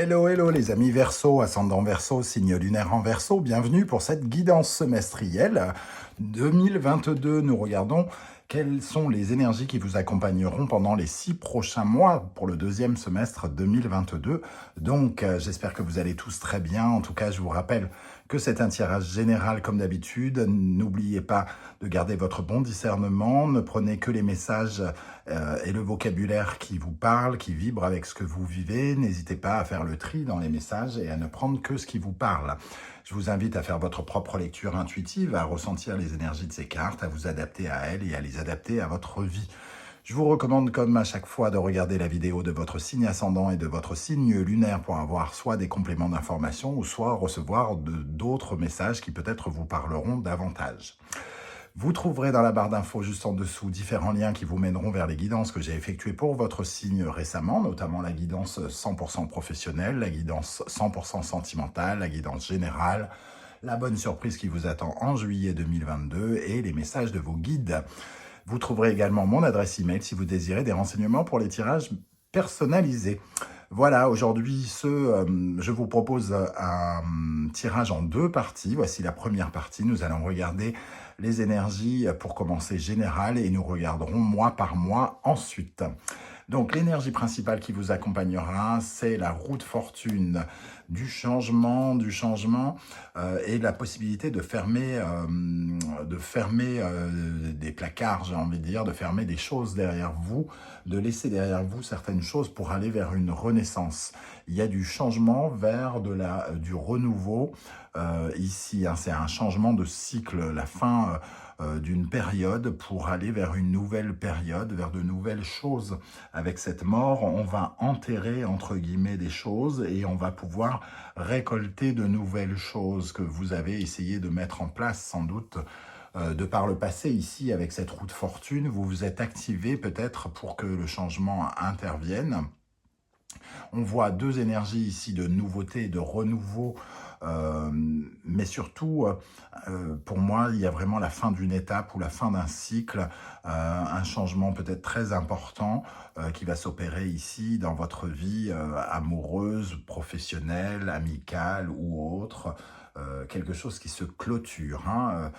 Hello, hello les amis Verseau, ascendant Verseau, signe lunaire en Verseau, bienvenue pour cette guidance semestrielle 2022. Nous regardons quelles sont les énergies qui vous accompagneront pendant les 6 prochains mois pour le deuxième semestre 2022. Donc j'espère que vous allez tous très bien. En tout cas, je vous rappelle que c'est un tirage général comme d'habitude. N'oubliez pas de garder votre bon discernement. Ne prenez que les messages et le vocabulaire qui vous parle, qui vibre avec ce que vous vivez. N'hésitez pas à faire le tri dans les messages et à ne prendre que ce qui vous parle. Je vous invite à faire votre propre lecture intuitive, à ressentir les énergies de ces cartes, à vous adapter à elles et à les adapter à votre vie. Je vous recommande, comme à chaque fois, de regarder la vidéo de votre signe ascendant et de votre signe lunaire pour avoir soit des compléments d'information ou soit recevoir d'autres messages qui peut-être vous parleront davantage. Vous trouverez dans la barre d'infos juste en dessous différents liens qui vous mèneront vers les guidances que j'ai effectuées pour votre signe récemment, notamment la guidance 100% professionnelle, la guidance 100% sentimentale, la guidance générale, la bonne surprise qui vous attend en juillet 2022 et les messages de vos guides. Vous trouverez également mon adresse email si vous désirez des renseignements pour les tirages personnalisés. Voilà, aujourd'hui, je vous propose un tirage en 2 parties. Voici la première partie. Nous allons regarder les énergies pour commencer générales et nous regarderons mois par mois ensuite. Donc, l'énergie principale qui vous accompagnera, c'est la roue de fortune, du changement et de la possibilité de fermer des placards, j'ai envie de dire, de fermer des choses derrière vous, de laisser derrière vous certaines choses pour aller vers une renaissance. Il y a du changement vers du renouveau ici, hein, c'est un changement de cycle, la fin d'une période pour aller vers une nouvelle période, vers de nouvelles choses. Avec cette mort, on va enterrer, entre guillemets, des choses et on va pouvoir récolter de nouvelles choses que vous avez essayé de mettre en place, sans doute, de par le passé. Ici, avec cette roue de fortune, vous vous êtes activé peut-être pour que le changement intervienne. On voit 2 énergies ici de nouveauté et de renouveau, mais surtout, pour moi, il y a vraiment la fin d'une étape ou la fin d'un cycle, un changement peut-être très important qui va s'opérer ici dans votre vie amoureuse, professionnelle, amicale ou autre. Quelque chose qui se clôture, hein,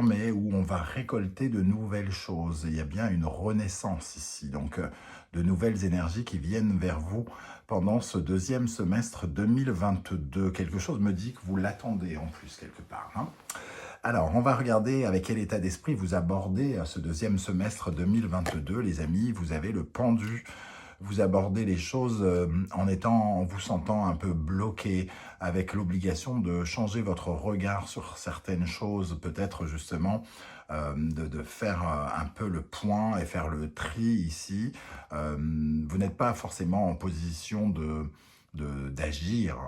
mais où on va récolter de nouvelles choses. Et il y a bien une renaissance ici, donc de nouvelles énergies qui viennent vers vous pendant ce deuxième semestre 2022. Quelque chose me dit que vous l'attendez en plus quelque part, hein. Alors, on va regarder avec quel état d'esprit vous abordez ce deuxième semestre 2022, les amis. Vous avez le pendu. Vous abordez les choses en vous sentant un peu bloqué, avec l'obligation de changer votre regard sur certaines choses, peut-être justement de faire un peu le point et faire le tri ici. Vous n'êtes pas forcément en position d'agir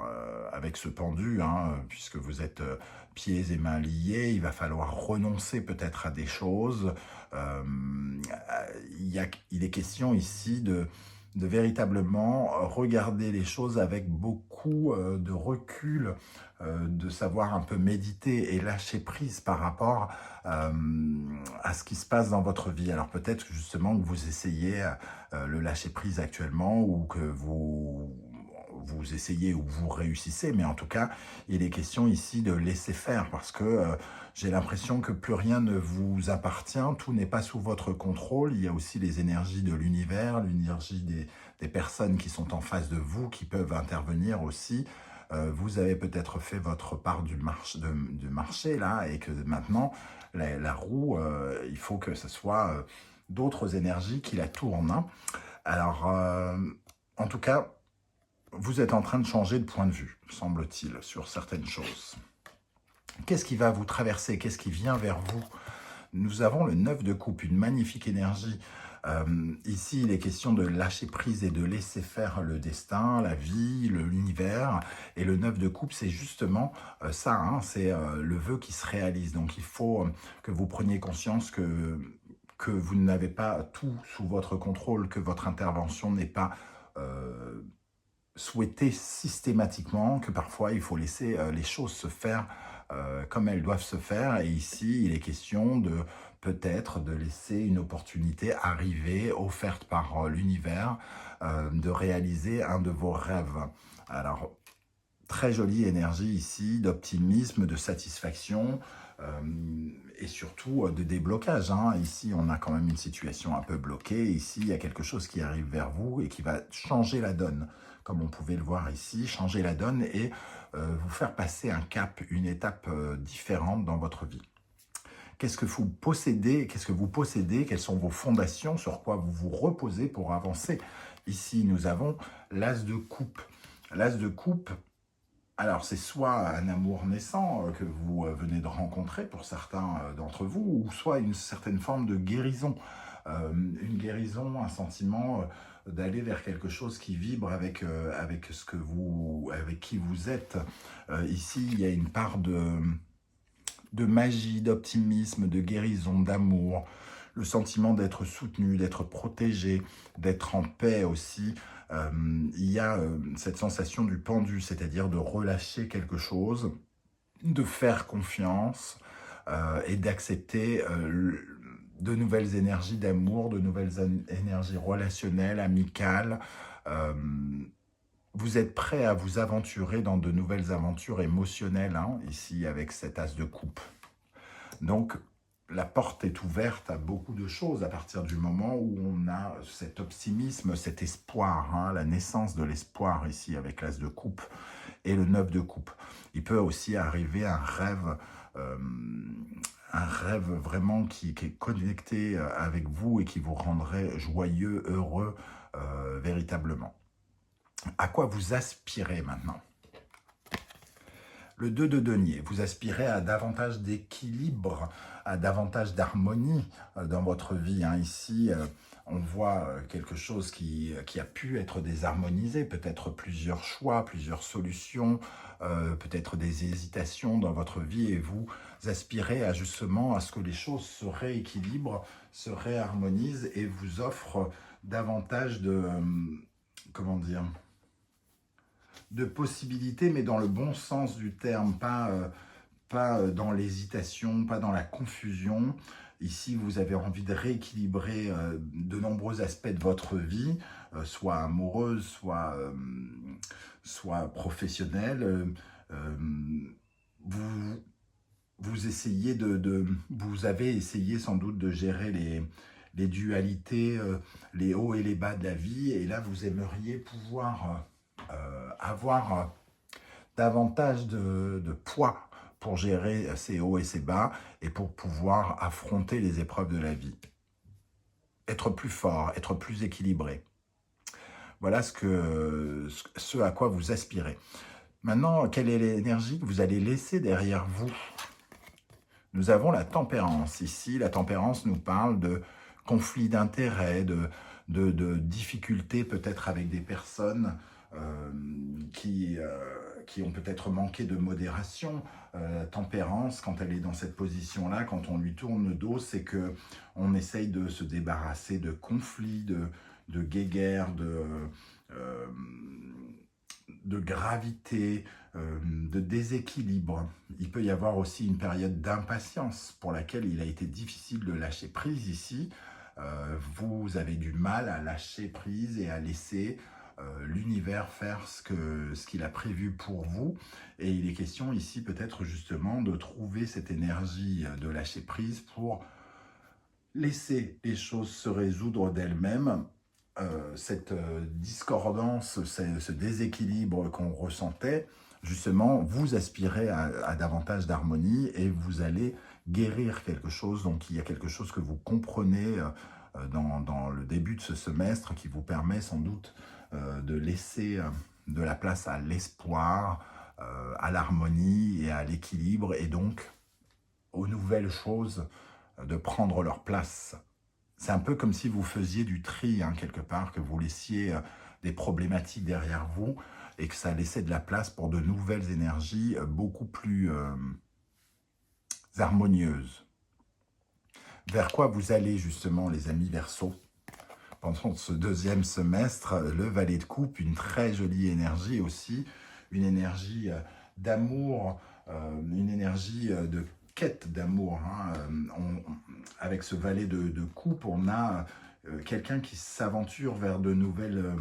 avec ce pendu, hein, puisque vous êtes pieds et mains liés. Il va falloir renoncer peut-être à des choses. Il est question ici de véritablement regarder les choses avec beaucoup de recul, de savoir un peu méditer et lâcher prise par rapport à ce qui se passe dans votre vie. Alors peut-être justement que vous essayez le lâcher prise actuellement ou que vous essayez ou vous réussissez, mais en tout cas, il est question ici de laisser faire parce que j'ai l'impression que plus rien ne vous appartient, tout n'est pas sous votre contrôle. Il y a aussi les énergies de l'univers, l'énergie des personnes qui sont en face de vous, qui peuvent intervenir aussi. Vous avez peut-être fait votre part du marché là, et que maintenant, la roue, il faut que ce soit d'autres énergies qui la tournent, hein. Alors, en tout cas, vous êtes en train de changer de point de vue, semble-t-il, sur certaines choses. Qu'est-ce qui va vous traverser? Qu'est-ce qui vient vers vous? Nous avons le 9 de coupe, une magnifique énergie. Ici, il est question de lâcher prise et de laisser faire le destin, la vie, l'univers. Et le 9 de coupe, c'est justement ça, hein, c'est le vœu qui se réalise. Donc, il faut que vous preniez conscience que vous n'avez pas tout sous votre contrôle, que votre intervention n'est pas souhaitée systématiquement, que parfois, il faut laisser les choses se faire comme elles doivent se faire. Et ici, il est question de peut-être de laisser une opportunité arriver, offerte par l'univers, de réaliser un de vos rêves. Alors, très jolie énergie ici, d'optimisme, de satisfaction et surtout de déblocage. Ici, on a quand même une situation un peu bloquée. Ici, il y a quelque chose qui arrive vers vous et qui va changer la donne. Comme on pouvait le voir ici, changer la donne et vous faire passer un cap, une étape différente dans votre vie. Qu'est-ce que vous possédez? Quelles sont vos fondations? Sur quoi vous vous reposez pour avancer? Ici, nous avons l'as de coupe. L'as de coupe, alors c'est soit un amour naissant que vous venez de rencontrer pour certains d'entre vous, ou soit une certaine forme de guérison. Une guérison, un sentiment d'aller vers quelque chose qui vibre avec qui vous êtes. Ici, il y a une part de magie, d'optimisme, de guérison, d'amour, le sentiment d'être soutenu, d'être protégé, d'être en paix aussi. Il y a cette sensation du pendu, c'est-à-dire de relâcher quelque chose, de faire confiance et d'accepter de nouvelles énergies d'amour, de nouvelles énergies relationnelles, amicales. Vous êtes prêt à vous aventurer dans de nouvelles aventures émotionnelles, ici, avec cet as de coupe. Donc, la porte est ouverte à beaucoup de choses à partir du moment où on a cet optimisme, cet espoir, la naissance de l'espoir ici, avec l'as de coupe et le 9 de coupe. Il peut aussi arriver un rêve vraiment qui est connecté avec vous et qui vous rendrait joyeux, heureux, véritablement. À quoi vous aspirez maintenant? Le 2 de denier, vous aspirez à davantage d'équilibre, à davantage d'harmonie dans votre vie. Ici, on voit quelque chose qui a pu être désharmonisé, peut-être plusieurs choix, plusieurs solutions, peut-être des hésitations dans votre vie, et vous aspirez justement à ce que les choses se rééquilibrent, se réharmonisent et vous offrent davantage de... comment dire, de possibilités, mais dans le bon sens du terme, pas dans l'hésitation, pas dans la confusion. Ici, vous avez envie de rééquilibrer de nombreux aspects de votre vie, soit amoureuse, soit professionnelle. Vous essayez vous avez essayé sans doute de gérer les dualités, les hauts et les bas de la vie, et là, vous aimeriez pouvoir avoir davantage de poids pour gérer ces hauts et ces bas et pour pouvoir affronter les épreuves de la vie. Être plus fort, être plus équilibré. Voilà ce à quoi vous aspirez. Maintenant, quelle est l'énergie que vous allez laisser derrière vous? Nous avons la tempérance. Ici, la tempérance nous parle de conflits d'intérêts, de difficultés peut-être avec des personnes qui ont peut-être manqué de modération. La tempérance, quand elle est dans cette position-là, quand on lui tourne le dos, c'est qu'on essaye de se débarrasser de conflits, de guéguerres, de gravité, de déséquilibre. Il peut y avoir aussi une période d'impatience pour laquelle il a été difficile de lâcher prise ici. Vous avez du mal à lâcher prise et à laisser l'univers faire ce qu'il a prévu pour vous. Et il est question ici peut-être justement de trouver cette énergie de lâcher prise pour laisser les choses se résoudre d'elles-mêmes. Cette discordance, ce déséquilibre qu'on ressentait, justement, vous aspirez à davantage d'harmonie et vous allez guérir quelque chose. Donc, il y a quelque chose que vous comprenez dans le début de ce semestre qui vous permet sans doute de laisser de la place à l'espoir, à l'harmonie et à l'équilibre, et donc aux nouvelles choses de prendre leur place. C'est un peu comme si vous faisiez du tri, quelque part, que vous laissiez des problématiques derrière vous et que ça laissait de la place pour de nouvelles énergies beaucoup plus harmonieuses. Vers quoi vous allez justement, les amis Verseaux? Pendant ce deuxième semestre, le Valet de Coupe, une très jolie énergie aussi, une énergie d'amour, une énergie quête d'amour. Hein. Avec ce valet de coupe, on a quelqu'un qui s'aventure vers de nouvelles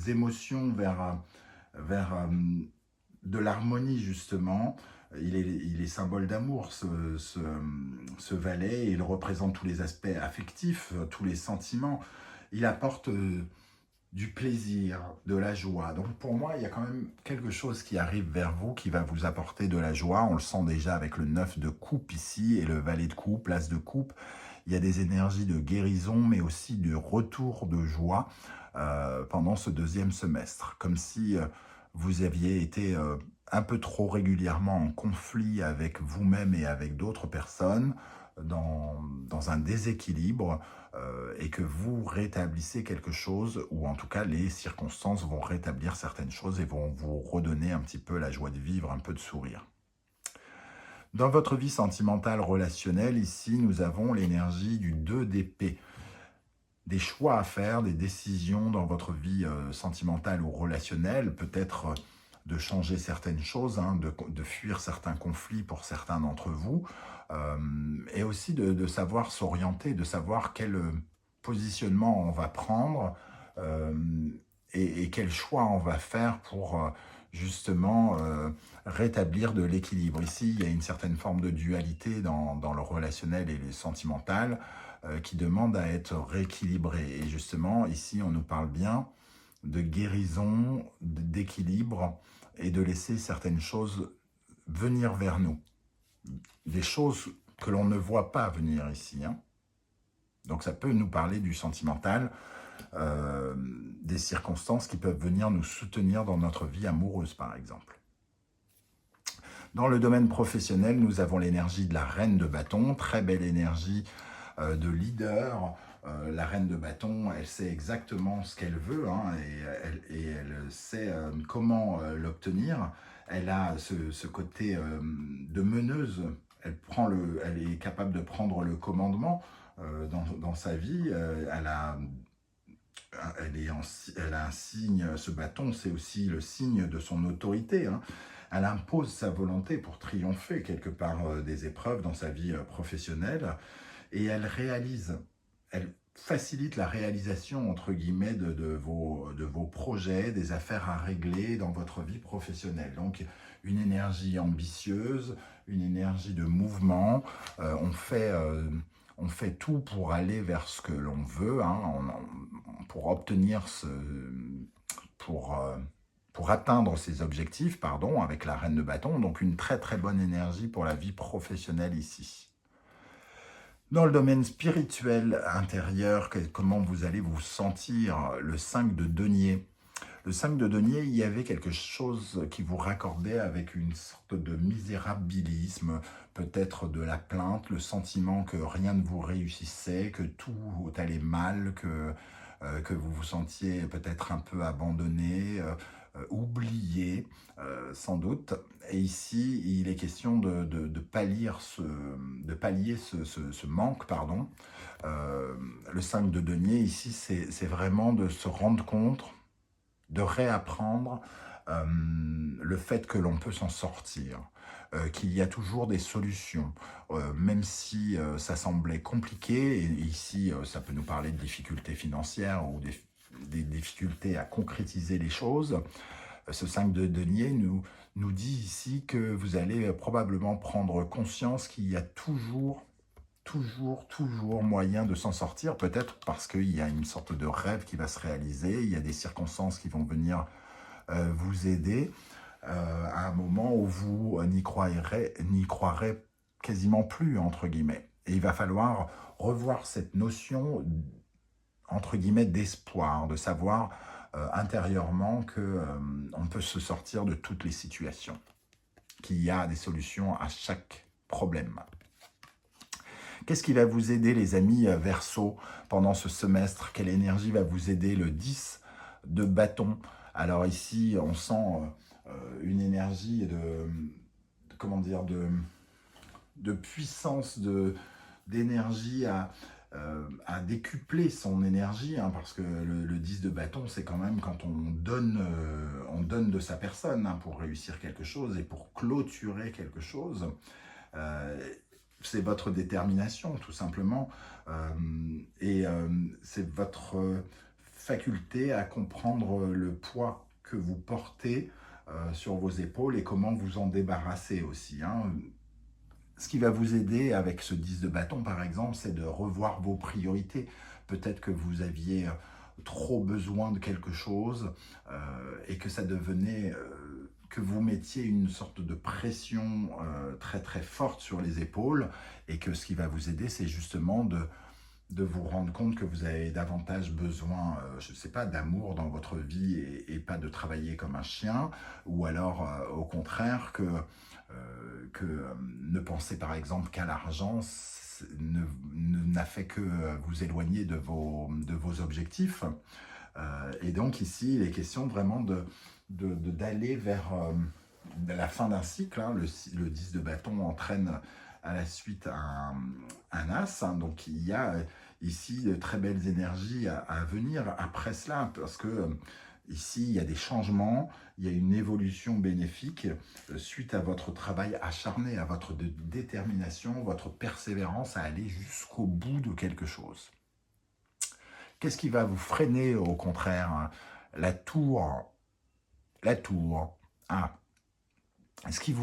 émotions, vers de l'harmonie justement. Il est symbole d'amour, ce valet. Il représente tous les aspects affectifs, tous les sentiments. Il apporte du plaisir, de la joie. Donc pour moi, il y a quand même quelque chose qui arrive vers vous, qui va vous apporter de la joie. On le sent déjà avec le 9 de coupe ici, et le valet de coupe, l'as de coupe. Il y a des énergies de guérison, mais aussi de retour de joie pendant ce deuxième semestre. Comme si vous aviez été un peu trop régulièrement en conflit avec vous-même et avec d'autres personnes, dans un déséquilibre, et que vous rétablissez quelque chose, ou en tout cas les circonstances vont rétablir certaines choses et vont vous redonner un petit peu la joie de vivre, un peu de sourire. Dans votre vie sentimentale relationnelle, ici, nous avons l'énergie du 2 d'épée. Des choix à faire, des décisions dans votre vie sentimentale ou relationnelle, peut-être de changer certaines choses, hein, de fuir certains conflits pour certains d'entre vous, et aussi de savoir s'orienter, de savoir quel positionnement on va prendre et quel choix on va faire pour justement rétablir de l'équilibre. Ici, il y a une certaine forme de dualité dans le relationnel et le sentimental qui demande à être rééquilibré. Et justement, ici, on nous parle bien de guérison, d'équilibre et de laisser certaines choses venir vers nous. Des choses que l'on ne voit pas venir ici. Hein. Donc ça peut nous parler du sentimental, des circonstances qui peuvent venir nous soutenir dans notre vie amoureuse, par exemple. Dans le domaine professionnel, nous avons l'énergie de la reine de bâton, très belle énergie de leader. La reine de bâton, elle sait exactement ce qu'elle veut, hein, et elle sait comment l'obtenir. Elle a ce côté de meneuse. Elle est capable de prendre le commandement dans sa vie. Elle a un signe, ce bâton, c'est aussi le signe de son autorité. Hein. Elle impose sa volonté pour triompher quelque part des épreuves dans sa vie professionnelle. Et elle facilite la réalisation, entre guillemets, de vos projets, des affaires à régler dans votre vie professionnelle. Donc, une énergie ambitieuse, une énergie de mouvement. On fait tout pour aller vers ce que l'on veut, hein, pour obtenir pour atteindre ses objectifs, pardon, avec la reine de bâton. Donc, une très très bonne énergie pour la vie professionnelle ici. Dans le domaine spirituel intérieur, comment vous allez vous sentir? Le 5 de denier. Le 5 de denier, il y avait quelque chose qui vous raccordait avec une sorte de misérabilisme, peut-être de la plainte, le sentiment que rien ne vous réussissait, que tout allait mal, que vous vous sentiez peut-être un peu abandonné, oublié, sans doute. Et ici, il est question de pallier ce manque, pardon. Le 5 de denier, ici, c'est vraiment de se rendre compte, de réapprendre le fait que l'on peut s'en sortir, qu'il y a toujours des solutions, même si ça semblait compliqué, et ici ça peut nous parler de difficultés financières ou des difficultés à concrétiser les choses. Ce 5 de denier nous dit ici que vous allez probablement prendre conscience qu'il y a toujours moyen de s'en sortir, peut-être parce qu'il y a une sorte de rêve qui va se réaliser, il y a des circonstances qui vont venir vous aider à un moment où vous n'y croirez quasiment plus, entre guillemets. Et il va falloir revoir cette notion, entre guillemets, d'espoir, de savoir intérieurement qu'on peut se sortir de toutes les situations, qu'il y a des solutions à chaque problème. Qu'est-ce qui va vous aider, les amis Verseau, pendant ce semestre? Quelle énergie va vous aider? Le 10 de bâton. Alors ici, on sent une énergie de puissance, d'énergie à décupler son énergie, hein, parce que le 10 de bâton, c'est quand même quand on donne de sa personne, hein, pour réussir quelque chose et pour clôturer quelque chose. c'est votre détermination, tout simplement. C'est votre faculté à comprendre le poids que vous portez sur vos épaules et comment vous en débarrasser aussi, hein. Ce qui va vous aider avec ce 10 de bâton, par exemple, c'est de revoir vos priorités. Peut-être que vous aviez trop besoin de quelque chose et que ça devenait, que vous mettiez une sorte de pression très très forte sur les épaules et que ce qui va vous aider, c'est justement de vous rendre compte que vous avez davantage besoin, je ne sais pas, d'amour dans votre vie et pas de travailler comme un chien, ou alors au contraire ne pensez par exemple qu'à l'argent n'a fait que vous éloigner de vos objectifs. Et donc ici, il est question vraiment d'aller vers la fin d'un cycle, hein. Le 10 de bâton entraîne à la suite un as, hein. Donc il y a ici de très belles énergies à venir après cela, parce que ici il y a des changements, il y a une évolution bénéfique suite à votre travail acharné, à votre détermination, votre persévérance à aller jusqu'au bout de quelque chose. Qu'est-ce qui va vous freiner au contraire, hein? La tour. Ah. Ce qui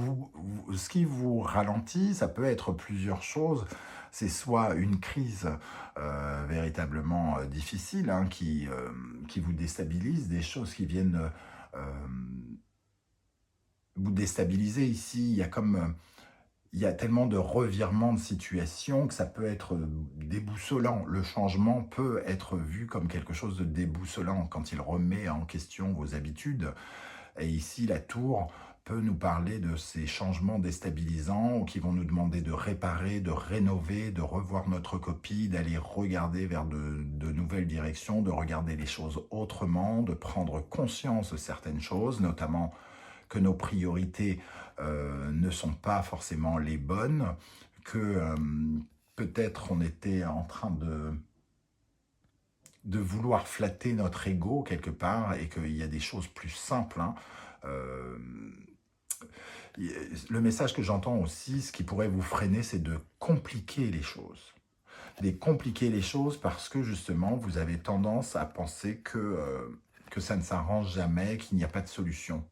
vous ralentit, ça peut être plusieurs choses. C'est soit une crise véritablement difficile, hein, qui vous déstabilise, des choses qui viennent vous déstabiliser. Ici, il y a tellement de revirements de situation que ça peut être déboussolant. Le changement peut être vu comme quelque chose de déboussolant quand il remet en question vos habitudes. Et ici, la tour peut nous parler de ces changements déstabilisants qui vont nous demander de réparer, de rénover, de revoir notre copie, d'aller regarder vers de nouvelles directions, de regarder les choses autrement, de prendre conscience de certaines choses, notamment que nos priorités ne sont pas forcément les bonnes, que peut-être on était en train de vouloir flatter notre ego quelque part et qu'il y a des choses plus simples, hein. Le message que j'entends aussi, ce qui pourrait vous freiner, c'est de compliquer les choses. De compliquer les choses parce que justement, vous avez tendance à penser que ça ne s'arrange jamais, qu'il n'y a pas de solution.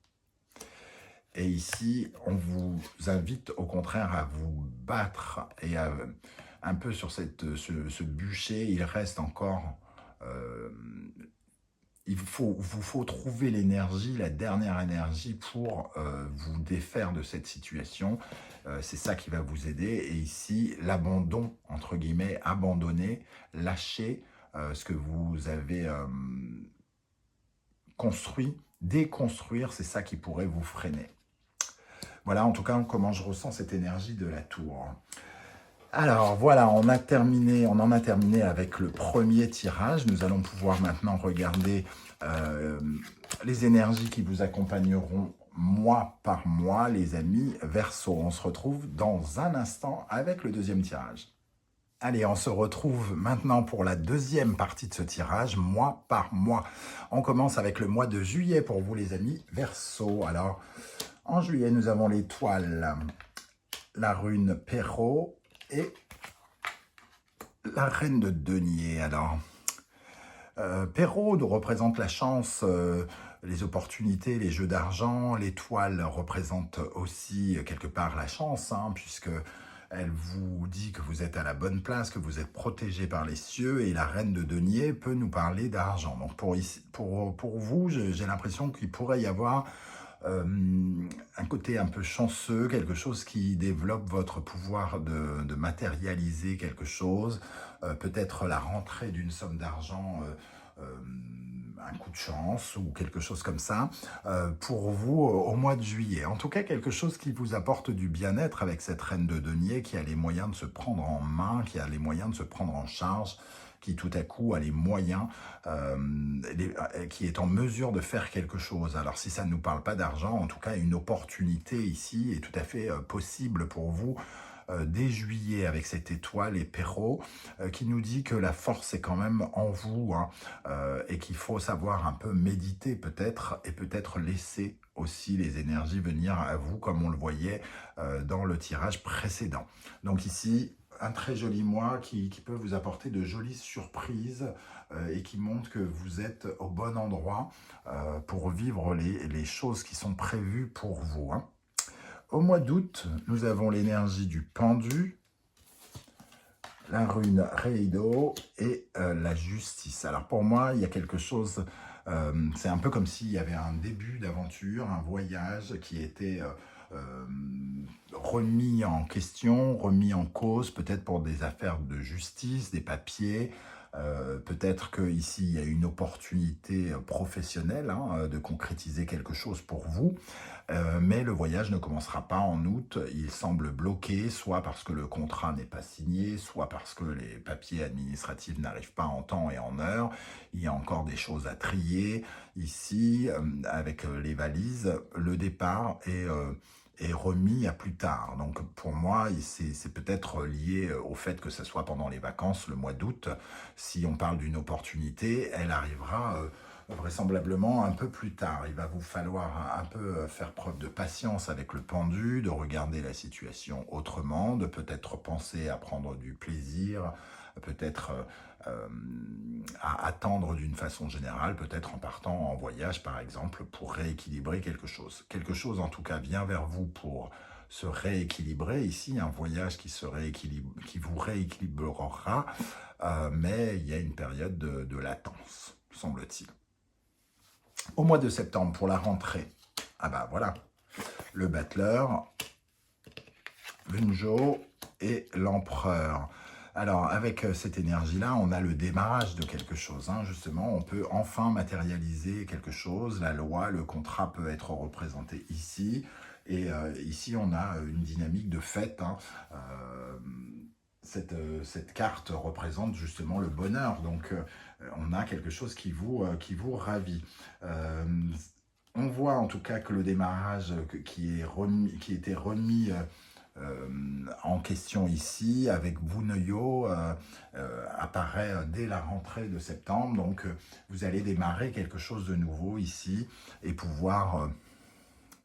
Et ici, on vous invite au contraire à vous battre et un peu sur ce bûcher, il reste encore... vous faut trouver l'énergie, la dernière énergie pour vous défaire de cette situation. C'est ça qui va vous aider. Et ici, l'abandon, entre guillemets, abandonner, lâcher ce que vous avez construit, déconstruire, c'est ça qui pourrait vous freiner. Voilà en tout cas comment je ressens cette énergie de la tour. Alors voilà, on en a terminé avec le premier tirage. Nous allons pouvoir maintenant regarder les énergies qui vous accompagneront mois par mois, les amis Verseau. On se retrouve dans un instant avec le deuxième tirage. Allez, on se retrouve maintenant pour la deuxième partie de ce tirage, mois par mois. On commence avec le mois de juillet pour vous les amis Verseau. Alors, en juillet, nous avons l'étoile, la rune Perrault et la reine de denier. Alors, Perrault nous représente la chance, les opportunités, les jeux d'argent. L'étoile représente aussi quelque part la chance, hein, puisque elle vous dit que vous êtes à la bonne place, que vous êtes protégé par les cieux. Et la reine de denier peut nous parler d'argent. Donc pour vous, j'ai l'impression qu'il pourrait y avoir un côté un peu chanceux, quelque chose qui développe votre pouvoir de matérialiser quelque chose, peut-être la rentrée d'une somme d'argent, un coup de chance ou quelque chose comme ça, pour vous au mois de juillet. En tout cas, quelque chose qui vous apporte du bien-être avec cette reine de denier qui a les moyens de se prendre en main, qui a les moyens de se prendre en charge, qui tout à coup a les moyens, qui est en mesure de faire quelque chose. Alors si ça ne nous parle pas d'argent, en tout cas une opportunité ici est tout à fait possible pour vous dès juillet avec cette étoile et Perrault, qui nous dit que la force est quand même en vous, hein, et qu'il faut savoir un peu méditer peut-être, et peut-être laisser aussi les énergies venir à vous, comme on le voyait dans le tirage précédent. Donc ici, un très joli mois qui peut vous apporter de jolies surprises et qui montre que vous êtes au bon endroit pour vivre les choses qui sont prévues pour vous, hein. Au mois d'août, nous avons l'énergie du pendu, la rune Reido et la justice. Alors pour moi, il y a quelque chose, c'est un peu comme s'il y avait un début d'aventure, un voyage qui était remis en question, remis en cause, peut-être pour des affaires de justice, des papiers. Peut-être qu'ici, il y a une opportunité professionnelle, hein, de concrétiser quelque chose pour vous. Mais le voyage ne commencera pas en août. Il semble bloqué, soit parce que le contrat n'est pas signé, soit parce que les papiers administratifs n'arrivent pas en temps et en heure. Il y a encore des choses à trier. Ici, avec les valises, le départ est remis à plus tard. Donc pour moi, c'est peut-être lié au fait que ce soit pendant les vacances, le mois d'août. Si on parle d'une opportunité, elle arrivera vraisemblablement un peu plus tard. Il va vous falloir un peu faire preuve de patience avec le pendu, de regarder la situation autrement, de peut-être penser à prendre du plaisir, peut-être à attendre d'une façon générale, peut-être en partant en voyage par exemple, pour rééquilibrer quelque chose. Quelque chose en tout cas vient vers vous pour se rééquilibrer. Ici, un voyage qui vous rééquilibrera, mais il y a une période de latence, semble-t-il. Au mois de septembre, pour la rentrée, ah bah voilà, le battleur, Bunjo et l'empereur. Alors, avec cette énergie-là, on a le démarrage de quelque chose, hein. Justement, on peut enfin matérialiser quelque chose. La loi, le contrat peut être représenté ici. Et ici, on a une dynamique de fête, hein. Cette carte représente justement le bonheur. Donc, on a quelque chose qui vous ravit. On voit en tout cas que le démarrage qui était remis en question ici, avec Vuneyo, apparaît dès la rentrée de septembre. Donc, vous allez démarrer quelque chose de nouveau ici et pouvoir,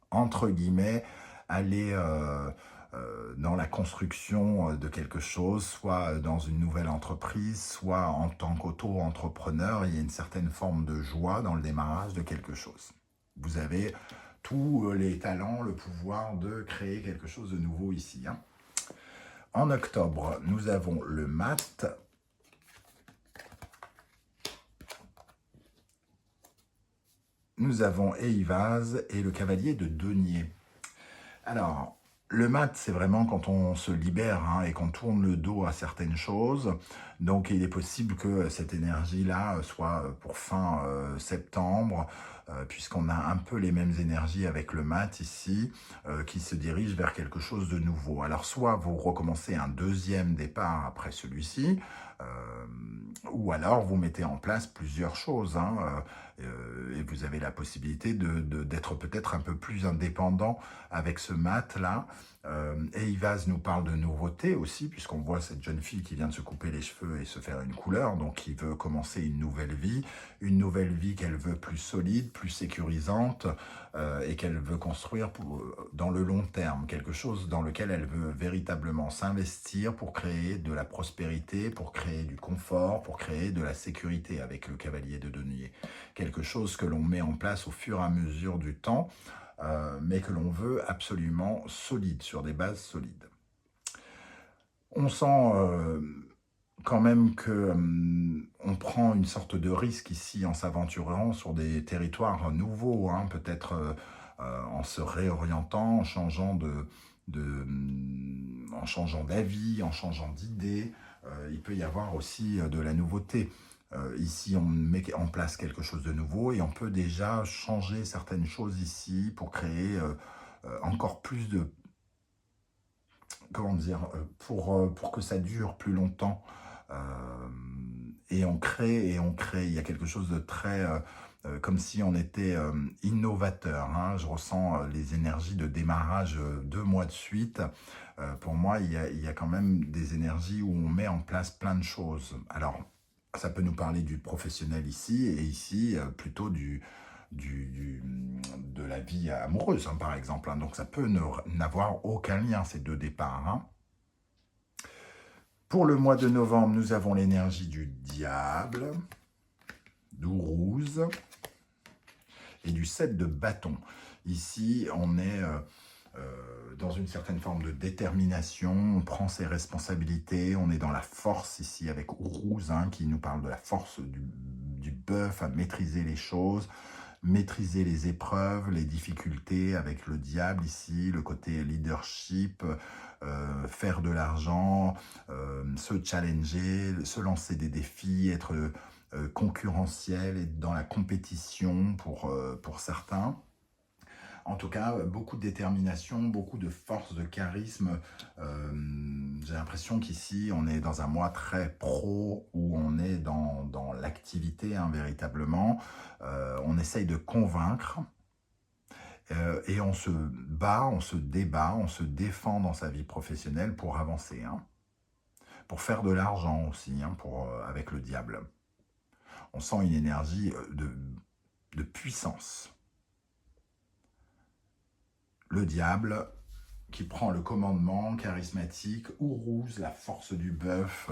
entre guillemets, aller dans la construction de quelque chose, soit dans une nouvelle entreprise, soit en tant qu'auto-entrepreneur. Il y a une certaine forme de joie dans le démarrage de quelque chose. Vous avez tous les talents, le pouvoir de créer quelque chose de nouveau ici, hein. En octobre, nous avons le mat, nous avons Eivaz et le cavalier de denier. Alors, le mat, c'est vraiment quand on se libère, hein, et qu'on tourne le dos à certaines choses. Donc, il est possible que cette énergie-là soit pour fin septembre, puisqu'on a un peu les mêmes énergies avec le mat ici, qui se dirige vers quelque chose de nouveau. Alors, soit vous recommencez un deuxième départ après celui-ci, ou alors vous mettez en place plusieurs choses, hein, et vous avez la possibilité d'être peut-être un peu plus indépendant avec ce mat-là. Et Eivaz nous parle de nouveauté aussi, puisqu'on voit cette jeune fille qui vient de se couper les cheveux et se faire une couleur, donc qui veut commencer une nouvelle vie qu'elle veut plus solide, plus sécurisante, et qu'elle veut construire dans le long terme, quelque chose dans lequel elle veut véritablement s'investir pour créer de la prospérité, pour créer du confort, pour créer de la sécurité avec le cavalier de denier. Quelque chose que l'on met en place au fur et à mesure du temps, mais que l'on veut absolument solide, sur des bases solides. On sent quand même que on prend une sorte de risque ici en s'aventurant sur des territoires nouveaux, hein, peut-être en se réorientant, en changeant en changeant d'avis, en changeant d'idée. Il peut y avoir aussi de la nouveauté. Ici, on met en place quelque chose de nouveau et on peut déjà changer certaines choses ici pour créer encore plus de... Comment dire, pour que ça dure plus longtemps. et on crée, il y a quelque chose de très... comme si on était innovateur, hein. Je ressens les énergies de démarrage 2 mois de suite. Pour moi, il y a quand même des énergies où on met en place plein de choses. Alors, ça peut nous parler du professionnel ici, et ici, plutôt de la vie amoureuse, hein, par exemple, hein. Donc, ça peut n'avoir aucun lien, ces deux départs, hein. Pour le mois de novembre, nous avons l'énergie du diable, d'Ourouse, et du 7 de bâton. Ici, on est dans une certaine forme de détermination, on prend ses responsabilités, on est dans la force ici avec Ourouse, hein, qui nous parle de la force du bœuf à maîtriser les choses, maîtriser les épreuves, les difficultés avec le diable ici, le côté leadership, faire de l'argent, se challenger, se lancer des défis, être concurrentiel, être dans la compétition pour certains. En tout cas, beaucoup de détermination, beaucoup de force, de charisme. J'ai l'impression qu'ici, on est dans un mois très pro, où on est dans l'activité, hein, véritablement. On essaye de convaincre, et on se bat, on se débat, on se défend dans sa vie professionnelle pour avancer, hein. Pour faire de l'argent aussi, hein, avec le diable. On sent une énergie de puissance. Le diable qui prend le commandement charismatique, Ourouse, la force du bœuf,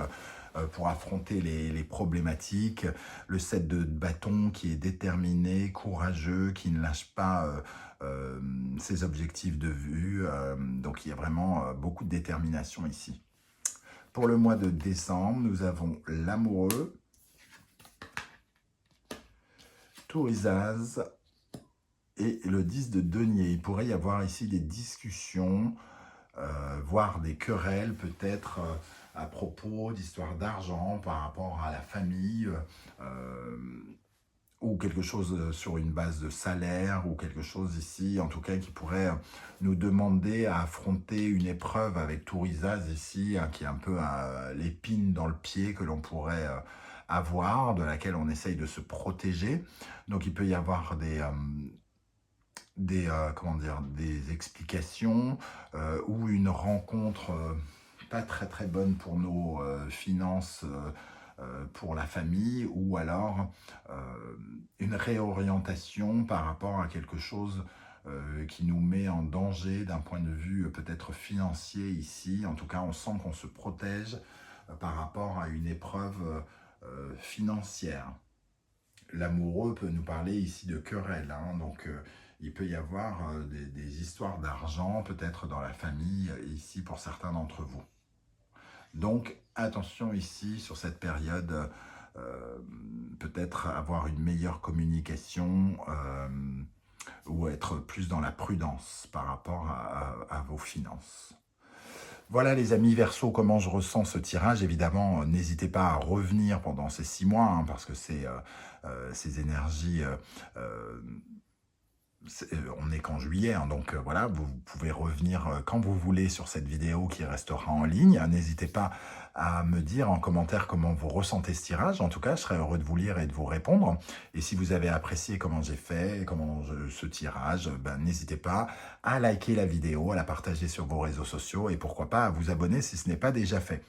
pour affronter les problématiques. Le 7 de bâton qui est déterminé, courageux, qui ne lâche pas ses objectifs de vue. Donc il y a vraiment beaucoup de détermination ici. Pour le mois de décembre, nous avons l'amoureux, Tourisaz, et le 10 de denier. Il pourrait y avoir ici des discussions, voire des querelles peut-être à propos d'histoires d'argent par rapport à la famille, ou quelque chose sur une base de salaire, ou quelque chose ici, en tout cas, qui pourrait nous demander à affronter une épreuve avec Tourisaz ici, hein, qui est un peu l'épine dans le pied que l'on pourrait avoir, de laquelle on essaye de se protéger. Donc il peut y avoir comment dire, des explications ou une rencontre pas très bonne pour nos finances, pour la famille, ou alors une réorientation par rapport à quelque chose qui nous met en danger d'un point de vue peut-être financier ici. En tout cas, on sent qu'on se protège par rapport à une épreuve financière. L'amoureux peut nous parler ici de querelle, hein, donc il peut y avoir des histoires d'argent, peut-être dans la famille, ici pour certains d'entre vous. Donc attention ici sur cette période, peut-être avoir une meilleure communication, ou être plus dans la prudence par rapport à vos finances. Voilà les amis Verseau, comment je ressens ce tirage. Évidemment, n'hésitez pas à revenir pendant ces 6 mois, hein, parce que ces énergies... on n'est qu'en juillet, hein, donc voilà, vous pouvez revenir quand vous voulez sur cette vidéo qui restera en ligne. N'hésitez pas à me dire en commentaire comment vous ressentez ce tirage. En tout cas, je serai heureux de vous lire et de vous répondre. Et si vous avez apprécié comment j'ai fait, ce tirage, n'hésitez pas à liker la vidéo, à la partager sur vos réseaux sociaux et pourquoi pas à vous abonner si ce n'est pas déjà fait.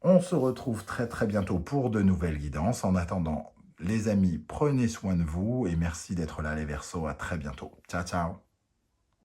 On se retrouve très bientôt pour de nouvelles guidances. En attendant, les amis, prenez soin de vous et merci d'être là les Verseaux. À très bientôt. Ciao, ciao.